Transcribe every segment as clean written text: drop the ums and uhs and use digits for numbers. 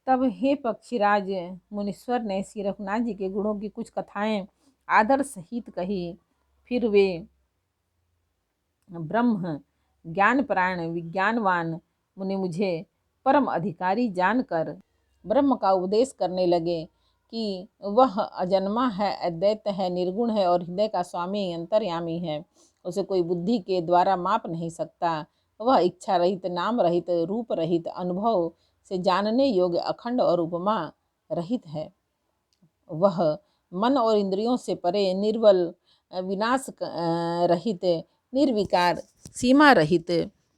तब हे पक्षीराज मुनीश्वर ने श्री रघुनाथ जी के गुणों की कुछ कथाएं आदर सहित कही। फिर वे ब्रह्म ज्ञानपरायण विज्ञानवान मुनि मुझे परम अधिकारी जानकर ब्रह्म का उपदेश करने लगे कि वह अजन्मा है, अद्वैत है, निर्गुण है और हृदय का स्वामी अंतर्यामी है। उसे कोई बुद्धि के द्वारा माप नहीं सकता। वह इच्छा रहित, नाम रहित, रूप रहित, अनुभव से जानने योग्य, अखंड और उपमा रहित है। वह मन और इंद्रियों से परे, निर्बल, विनाश रहित, निर्विकार, सीमा रहित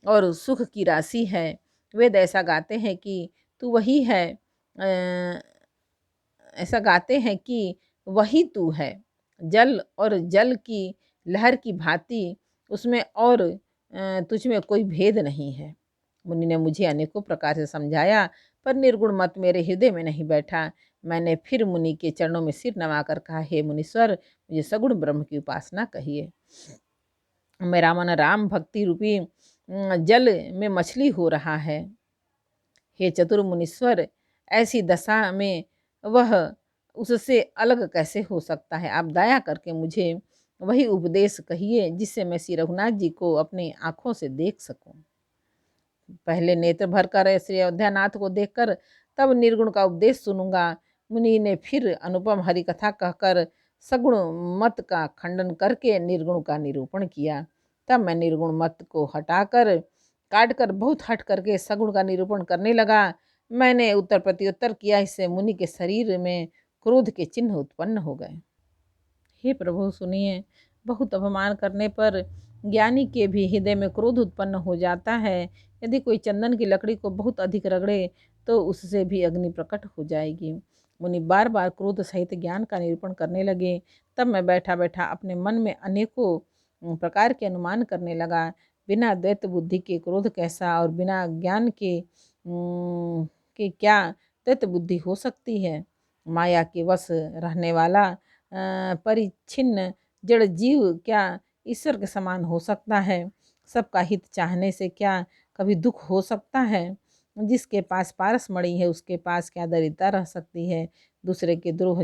और सुख की राशि है। वेद ऐसा गाते हैं कि तू वही है, ऐसा गाते हैं कि वही तू है। जल और जल की लहर की भांति उसमें और तुझ में कोई भेद नहीं है। मुनि ने मुझे अनेकों प्रकार से समझाया, पर निर्गुण मत मेरे हृदय में नहीं बैठा। मैंने फिर मुनि के चरणों में सिर नवाकर कहा, हे मुनीश्वर, मुझे सगुण ब्रह्म की उपासना कहिए। मेरा मन राम भक्ति रूपी जल में मछली हो रहा है। हे चतुर मुनीश्वर, ऐसी दशा में वह उससे अलग कैसे हो सकता है? आप दया करके मुझे वही उपदेश कहिए जिससे मैं श्री रघुनाथ जी को अपनी आंखों से देख सकूं। पहले नेत्र भर कर श्री अयोध्यानाथ को देखकर तब निर्गुण का उपदेश सुनूंगा। मुनि ने फिर अनुपम हरि कथा कहकर सगुण मत का खंडन करके निर्गुण का निरूपण किया। तब मैं निर्गुण मत को हटाकर काट कर बहुत हट करके सगुण का निरूपण करने लगा। मैंने उत्तर प्रत्युत्तर किया, इससे मुनि के शरीर में क्रोध के चिन्ह उत्पन्न हो गए। हे प्रभु सुनिए, बहुत अपमान करने पर ज्ञानी के भी हृदय में क्रोध उत्पन्न हो जाता है। यदि कोई चंदन की लकड़ी को बहुत अधिक रगड़े तो उससे भी अग्नि प्रकट हो जाएगी। मुनि बार बार क्रोध सहित ज्ञान का निरूपण करने लगे। तब मैं बैठा बैठा अपने मन में अनेकों प्रकार के अनुमान करने लगा। बिना द्वैत बुद्धि के क्रोध कैसा, और बिना ज्ञान के क्या द्वैत बुद्धि हो सकती है? माया के वश रहने वाला परिच्छिन्न जड़ जीव क्या ईश्वर के समान हो सकता है? सबका हित चाहने से क्या कभी दुख हो सकता है? जिसके पास पारस मणि है उसके पास क्या दरिद्रता रह सकती है? दूसरे के द्रोह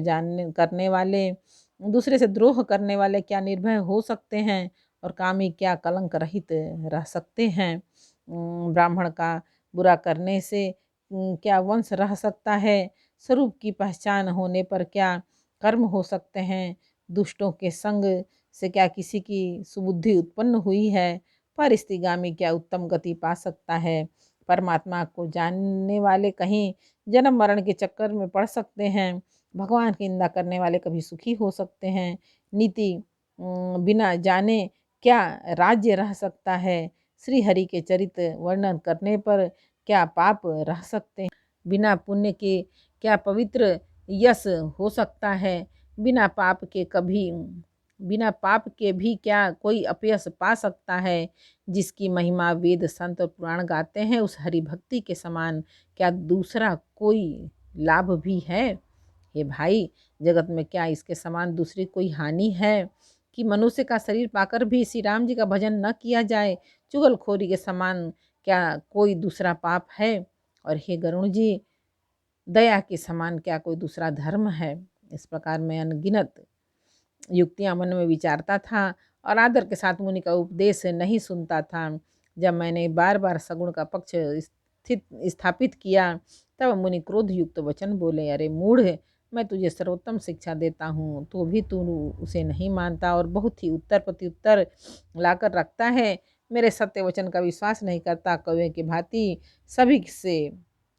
दूसरे से द्रोह करने वाले क्या निर्भय हो सकते हैं? और कामी क्या कलंक रहित रह सकते हैं? ब्राह्मण का बुरा करने से क्या वंश रह सकता है? स्वरूप की पहचान होने पर क्या कर्म हो सकते हैं? दुष्टों के संग से क्या किसी की सुबुद्धि उत्पन्न हुई है? परिस्थितिगामी क्या उत्तम गति पा सकता है? परमात्मा को जानने वाले कहीं जन्म मरण के चक्कर में पड़ सकते हैं। भगवान की निंदा करने वाले कभी सुखी हो सकते हैं। नीति बिना जाने क्या राज्य रह सकता है? श्री हरि के चरित्र वर्णन करने पर क्या पाप रह सकते हैं? बिना पुण्य के क्या पवित्र यश हो सकता है? बिना पाप के भी क्या कोई अपयश पा सकता है? जिसकी महिमा वेद संत और पुराण गाते हैं, उस हरि भक्ति के समान क्या दूसरा कोई लाभ भी है? हे भाई, जगत में क्या इसके समान दूसरी कोई हानि है कि मनुष्य का शरीर पाकर भी श्री राम जी का भजन न किया जाए? चुगलखोरी के समान क्या कोई दूसरा पाप है? और हे गरुण जी, दया के समान क्या कोई दूसरा धर्म है? इस प्रकार मैं अनगिनत युक्तियां मन में विचारता था और आदर के साथ मुनि का उपदेश नहीं सुनता था। जब मैंने बार बार सगुण का पक्ष स्थापित किया तब मुनि क्रोध युक्त वचन बोले, अरे मूढ़, मैं तुझे सर्वोत्तम शिक्षा देता हूँ, तो भी तू उसे नहीं मानता और बहुत ही उत्तर प्रत्युत्तर लाकर रखता है। मेरे सत्य वचन का विश्वास नहीं करता, कौवे की भांति सभी से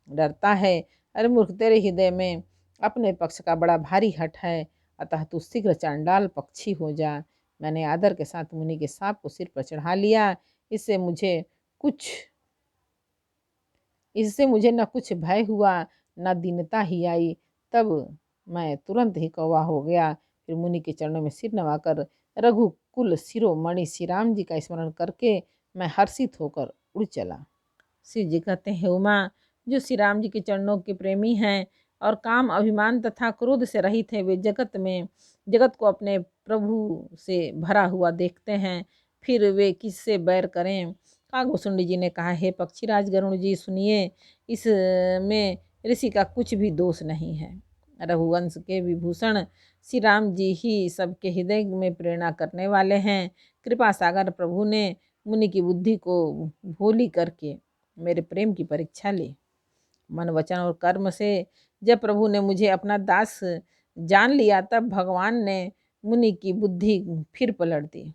डरता है। अरे मूर्ख, तेरे हृदय में अपने पक्ष का बड़ा भारी हठ है, अतः तू शीघ्र चांडाल पक्षी हो जा। मैंने आदर के साथ मुनि के सांप को सिर पर चढ़ा लिया। इससे मुझे न कुछ भय हुआ न दीनता ही आई। तब मैं तुरंत ही कौवा हो गया। फिर मुनि के चरणों में सिर नवाकर रघुकुल शिरोमणि श्री राम जी का स्मरण करके मैं हर्षित होकर उड़ चला। शिव जी कहते हैं, उमा, जो श्री राम जी के चरणों के प्रेमी हैं और काम, अभिमान तथा क्रोध से रहित हैं, वे जगत को अपने प्रभु से भरा हुआ देखते हैं, फिर वे किससे बैर करें? कागभूषुंडी जी ने कहा, हे पक्षीराज गरुण जी, सुनिए, इसमें ऋषि का कुछ भी दोष नहीं है। रघुवंश के विभूषण श्री राम जी ही सबके हृदय में प्रेरणा करने वाले हैं। कृपा सागर प्रभु ने मुनि की बुद्धि को भोली करके मेरे प्रेम की परीक्षा ली। मन वचन और कर्म से जब प्रभु ने मुझे अपना दास जान लिया, तब भगवान ने मुनि की बुद्धि फिर पलट दी।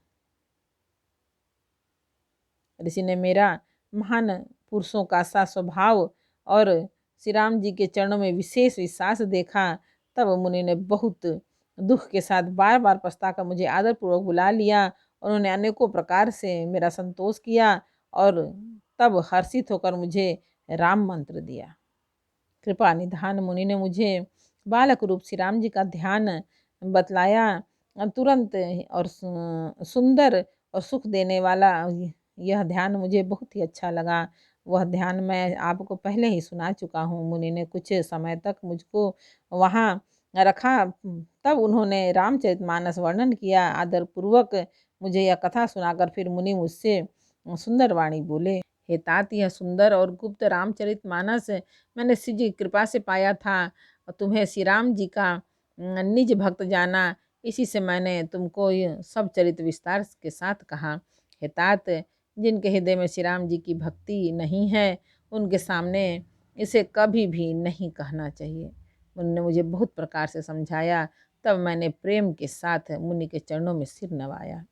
ऋषि ने मेरा महान पुरुषों का सा स्वभाव और श्री राम जी के चरणों में विशेष विश्वास देखा। तब मुनि ने बहुत दुख के साथ बार बार पछताकर मुझे आदरपूर्वक बुला लिया। उन्होंने अनेकों प्रकार से मेरा संतोष किया और तब हर्षित होकर मुझे राम मंत्र दिया। कृपा निधान मुनि ने मुझे बालक रूप श्री राम जी का ध्यान बतलाया। तुरंत और सुंदर और सुख देने वाला यह ध्यान मुझे बहुत ही अच्छा लगा। वह ध्यान मैं आपको पहले ही सुना चुका हूँ। मुनि ने कुछ समय तक मुझको वहाँ रखा। तब उन्होंने रामचरितमानस वर्णन किया। आदरपूर्वक मुझे यह कथा सुनाकर फिर मुनि मुझसे सुंदर वाणी बोले, हे तात, यह सुंदर और गुप्त रामचरितमानस मैंने श्री जी की कृपा से पाया था और तुम्हें श्री राम जी का निज भक्त जाना। इसी से मैंने तुमको यह सब चरित्र विस्तार के साथ कहा। हे तात, जिनके हृदय में श्री राम जी की भक्ति नहीं है, उनके सामने इसे कभी भी नहीं कहना चाहिए। मुनि ने मुझे बहुत प्रकार से समझाया। तब मैंने प्रेम के साथ मुनि के चरणों में सिर नवाया।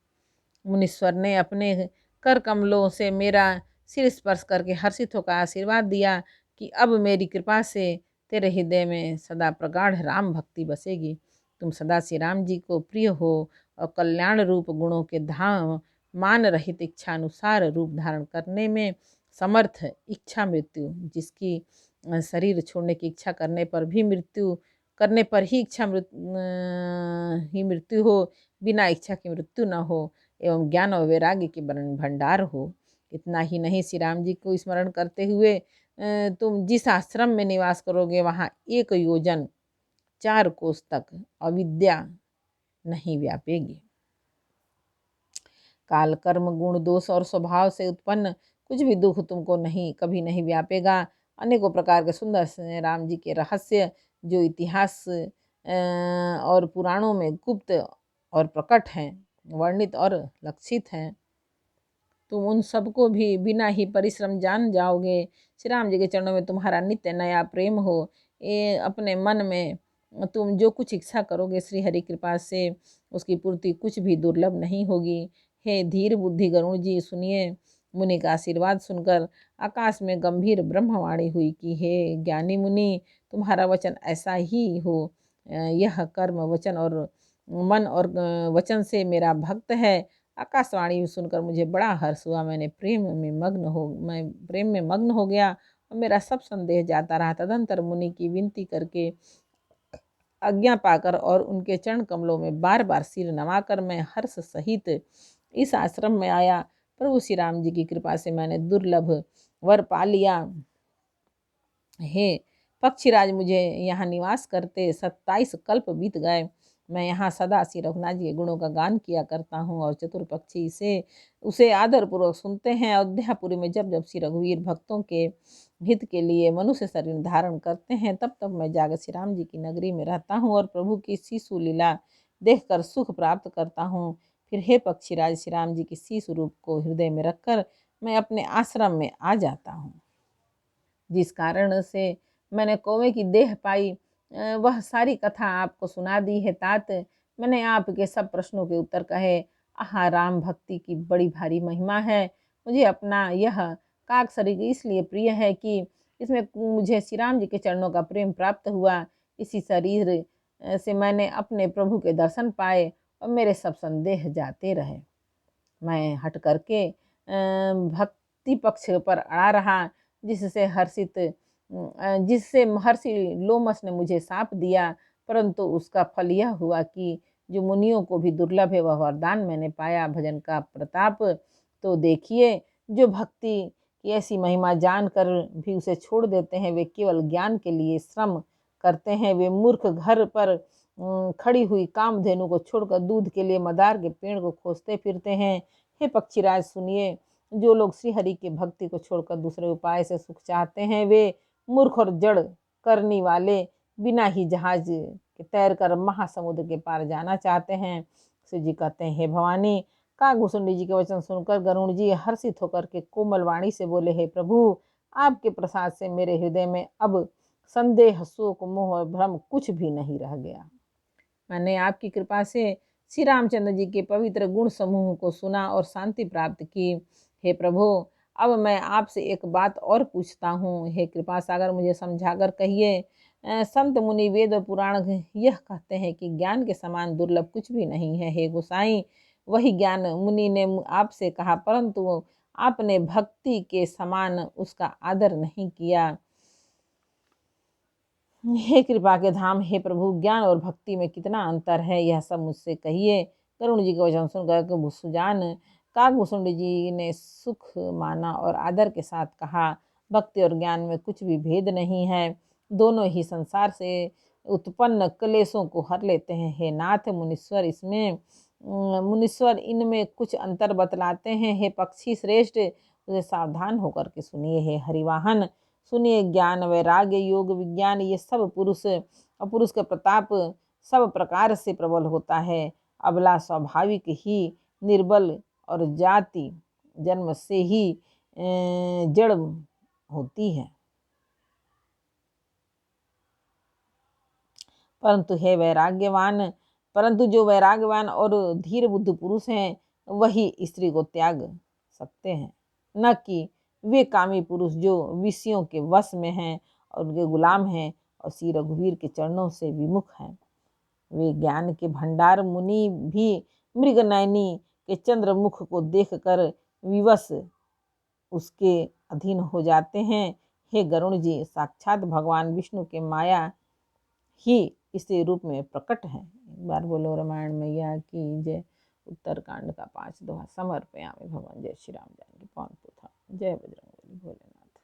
मुनीश्वर ने अपने कर कमलों से मेरा सिर स्पर्श करके हर्षित होकर आशीर्वाद दिया कि अब मेरी कृपा से तेरे हृदय में सदा प्रगाढ़ राम भक्ति बसेगी। तुम सदा श्री राम जी को प्रिय हो और कल्याण रूप गुणों के धाम मान रहित इच्छा अनुसार रूप धारण करने में समर्थ। इच्छा मृत्यु, जिसकी शरीर छोड़ने की इच्छा करने पर ही मृत्यु हो, बिना इच्छा की मृत्यु न हो, एवं ज्ञान और वैराग्य के भंडार हो। इतना ही नहीं, श्री राम जी को स्मरण करते हुए तुम जिस आश्रम में निवास करोगे, वहाँ 1 योजन 4 कोस तक अविद्या नहीं व्यापेगी। काल, कर्म, गुण, दोष और स्वभाव से उत्पन्न कुछ भी दुख तुमको कभी नहीं व्यापेगा। अनेकों प्रकार के सुंदर राम जी के रहस्य जो इतिहास और पुराणों में गुप्त और प्रकट हैं, वर्णित और लक्षित हैं, तुम उन सबको भी बिना ही परिश्रम जान जाओगे। श्री राम जी के चरणों में तुम्हारा नित्य नया प्रेम हो। ये अपने मन में तुम जो कुछ इच्छा करोगे, श्री हरि कृपा से उसकी पूर्ति कुछ भी दुर्लभ नहीं होगी। हे धीर बुद्धि गरुण जी, सुनिए। मुनि का आशीर्वाद सुनकर आकाश में गंभीर ब्रह्मवाणी हुई कि हे ज्ञानी मुनि, तुम्हारा वचन ऐसा ही हो। यह कर्म वचन और मन और वचन से मेरा भक्त है। आकाशवाणी सुनकर मुझे बड़ा हर्ष हुआ। मैं प्रेम में मग्न हो गया और मेरा सब संदेह जाता रहा। तदंतर मुनि की विनती करके आज्ञा पाकर और उनके चरण कमलों में बार बार सिर नवाकर मैं हर्ष सहित इस आश्रम में आया। प्रभु श्री राम जी की कृपा से मैंने दुर्लभ वर पा लिया। हे पक्षीराज, मुझे यहाँ निवास करते 27 कल्प बीत गए। मैं यहाँ सदा श्री रघुनाथ जी के गुणों का गान किया करता हूँ और चतुर पक्षी से उसे आदरपूर्वक सुनते हैं। अयोध्यापुरी में जब जब श्री रघुवीर भक्तों के हित के लिए मनुष्य शरीर धारण करते हैं, तब तब मैं जाकर श्री राम जी की नगरी में रहता हूँ और प्रभु की शिशु लीला देखकर सुख प्राप्त करता हूँ। फिर हे पक्षीराज, श्री राम जी की शिशु रूप को हृदय में रखकर मैं अपने आश्रम में आ जाता हूँ। जिस कारण से मैंने कौवे की देह पाई, वह सारी कथा आपको सुना दी है तात। मैंने आपके सब प्रश्नों के उत्तर कहे। आहा, राम भक्ति की बड़ी भारी महिमा है। मुझे अपना यह काक शरीर इसलिए प्रिय है कि इसमें मुझे श्री राम जी के चरणों का प्रेम प्राप्त हुआ। इसी शरीर से मैंने अपने प्रभु के दर्शन पाए और मेरे सब संदेह जाते रहे। मैं हट करके भक्ति पक्ष पर अड़ा रहा, जिससे महर्षि लोमस ने मुझे साप दिया, परंतु उसका फल यह हुआ कि जो मुनियों को भी दुर्लभ है वह वरदान मैंने पाया, भजन का प्रताप। तो देखिए, जो भक्ति की ऐसी महिमा जानकर भी उसे छोड़ देते हैं, वे केवल ज्ञान के लिए श्रम करते हैं। वे मूर्ख घर पर खड़ी हुई कामधेनु को छोड़कर दूध के लिए मदार के पेड़ को खोजते फिरते हैं। हे पक्षीराज, सुनिए। जो लोग श्री हरि की भक्ति को छोड़कर दूसरे उपाय से सुख चाहते हैं, वे मूर्ख और जड़ करने वाले बिना ही जहाज के तैरकर महासमुद्र के पार जाना चाहते हैं। शिव जी कहते हैं, हे भवानी। काकभूषुंडी जी के वचन सुनकर गरुड़ जी हर्षित होकर के कोमल वाणी से बोले, हे प्रभु, आपके प्रसाद से मेरे हृदय में अब संदेह, शोक, मोह और भ्रम कुछ भी नहीं रह गया। मैंने आपकी कृपा से श्री रामचंद्र जी के पवित्र गुण समूह को सुना और शांति प्राप्त की। हे प्रभु, अब मैं आपसे एक बात और पूछता हूँ। हे कृपा सागर, मुझे समझाकर कहिए। संत मुनि वेद और पुराण यह कहते हैं कि ज्ञान के समान दुर्लभ कुछ भी नहीं है। हे गोसाई, वही ज्ञान मुनि ने आपसे कहा, परंतु आपने भक्ति के समान उसका आदर नहीं किया। हे कृपा के धाम, हे प्रभु, ज्ञान और भक्ति में कितना अंतर है, यह सब मुझसे कहिए। करुण जी के वचन सुनकर सुजान काकभूषुंड जी ने सुख माना और आदर के साथ कहा, भक्ति और ज्ञान में कुछ भी भेद नहीं है। दोनों ही संसार से उत्पन्न क्लेशों को हर लेते हैं। हे नाथ, मुनीश्वर इनमें कुछ अंतर बतलाते हैं। हे पक्षी श्रेष्ठ, उसे सावधान होकर के सुनिए। हे हरिवाहन, सुनिए। ज्ञान, वैराग्य, योग, विज्ञान, ये सब पुरुष और पुरुष का प्रताप सब प्रकार से प्रबल होता है। अबला स्वाभाविक ही निर्बल और जाति जन्म से ही जड़ होती है। परंतु जो वैराग्यवान और धीर बुद्ध पुरुष हैं, वही स्त्री को त्याग सकते हैं, न कि वे कामी पुरुष जो विषयों के वश में हैं और उनके गुलाम हैं और श्री रघुवीर के चरणों से विमुख हैं। वे ज्ञान के भंडार मुनि भी मृगनयनी के चंद्रमुख को देखकर विवश उसके अधीन हो जाते हैं। हे गरुण जी, साक्षात भगवान विष्णु के माया ही इसी रूप में प्रकट है। एक बार बोलो रामायण मैया की जय। उत्तरकांड का 5 दोहा। समर्पयामि भगवान। जय श्री राम जानकी पवन पुत्र। जय बजरंग।